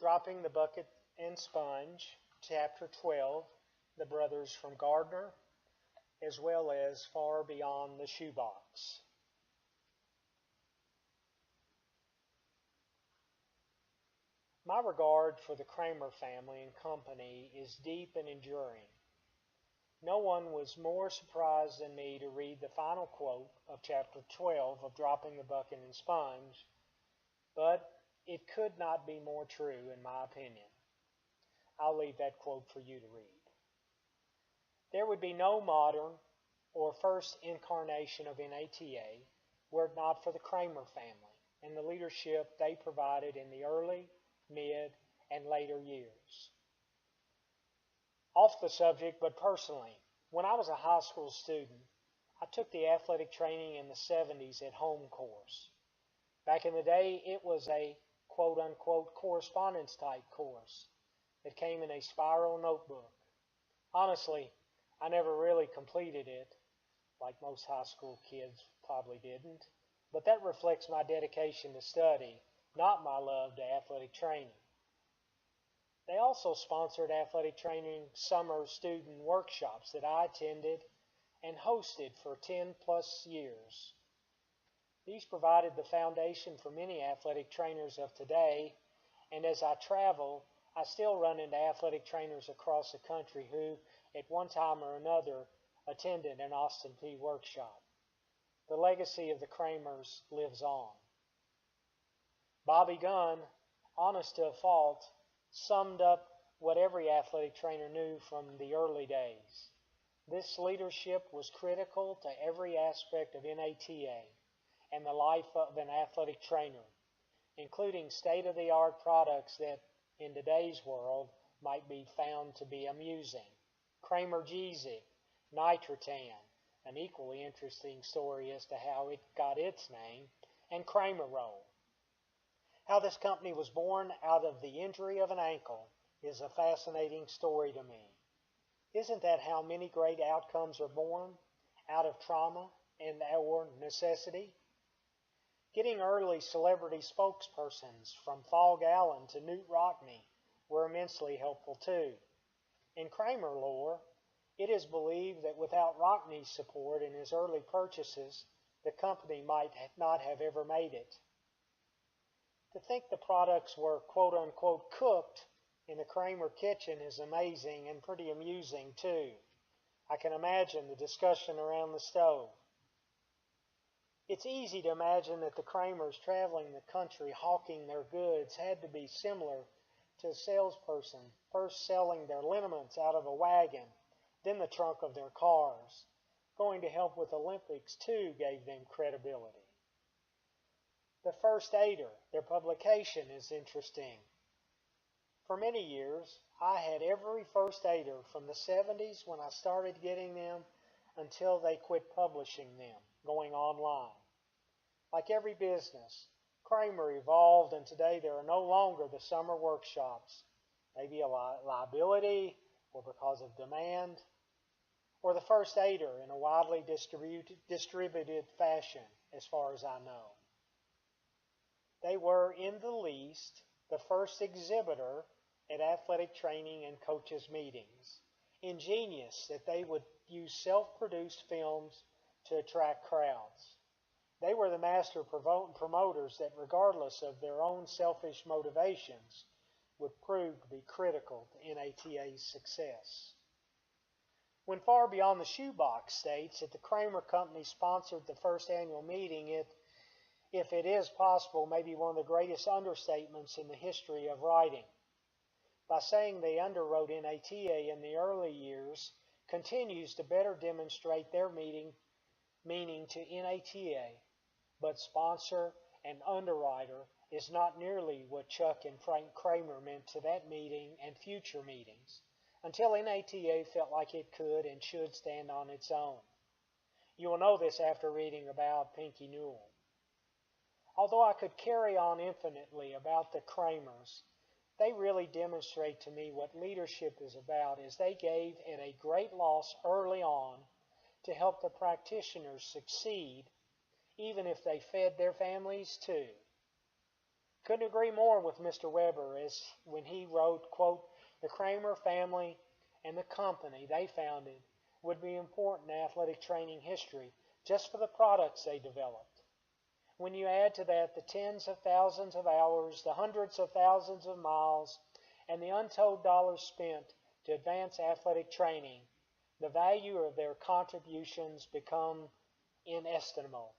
Dropping the Bucket and Sponge, Chapter 12, The Brothers from Gardner, as well as Far Beyond the Shoebox. My regard for the Kramer family and company is deep and enduring. No one was more surprised than me to read the final quote of Chapter 12 of Dropping the Bucket and Sponge, but it could not be more true in my opinion. I'll leave that quote for you to read. There would be no modern or first incarnation of NATA were it not for the Kramer family and the leadership they provided in the early, mid, and later years. Off the subject, but personally, when I was a high school student, I took the athletic training in the 70s at home course. Back in the day, it was a quote-unquote correspondence type course that came in a spiral notebook. Honestly, I never really completed it, like most high school kids probably didn't, but that reflects my dedication to study, not my love to athletic training. They also sponsored athletic training summer student workshops that I attended and hosted for 10 plus years. These provided the foundation for many athletic trainers of today, and as I travel, I still run into athletic trainers across the country who, at one time or another, attended an Austin Peay workshop. The legacy of the Kramers lives on. Bobby Gunn, honest to a fault, summed up what every athletic trainer knew from the early days. This leadership was critical to every aspect of NATA and the life of an athletic trainer, including state-of-the-art products that, in today's world, might be found to be amusing. Kramer Jeezy, Nitrotan, an equally interesting story as to how it got its name, and Kramer Roll. How this company was born out of the injury of an ankle is a fascinating story to me. Isn't that how many great outcomes are born? Out of trauma and or necessity? Getting early celebrity spokespersons from Fog Allen to Knute Rockne were immensely helpful too. In Kramer lore, it is believed that without Rockne's support in his early purchases, the company might not have ever made it. To think the products were quote-unquote cooked in the Kramer kitchen is amazing and pretty amusing too. I can imagine the discussion around the stove. It's easy to imagine that the Kramers traveling the country hawking their goods had to be similar to a salesperson first selling their liniments out of a wagon, then the trunk of their cars. Going to help with Olympics too gave them credibility. The First Aider, their publication, is interesting. For many years, I had every First Aider from the 70s when I started getting them until they quit publishing them, going online. Like every business, Kramer evolved, and today there are no longer the summer workshops, maybe a liability or because of demand, or the First Aider in a widely distributed fashion, as far as I know. They were, in the least, the first exhibitor at athletic training and coaches' meetings. Ingenious that they would use self-produced films to attract crowds. They were the master promoters that, regardless of their own selfish motivations, would prove to be critical to NATA's success. When Far Beyond the Shoebox states that the Kramer Company sponsored the first annual meeting, if it is possible, may be one of the greatest understatements in the history of writing. By saying they underwrote NATA in the early years continues to better demonstrate their meaning to NATA, but sponsor and underwriter is not nearly what Chuck and Frank Kramer meant to that meeting and future meetings, until NATA felt like it could and should stand on its own. You will know this after reading about Pinky Newell. Although I could carry on infinitely about the Kramers, they really demonstrate to me what leadership is about, as they gave at a great loss early on to help the practitioners succeed, even if they fed their families too. Couldn't agree more with Mr. Weber as when he wrote, quote, "The Kramer family and the company they founded would be important in athletic training history just for the products they developed. When you add to that the tens of thousands of hours, the hundreds of thousands of miles, and the untold dollars spent to advance athletic training, the value of their contributions become inestimable."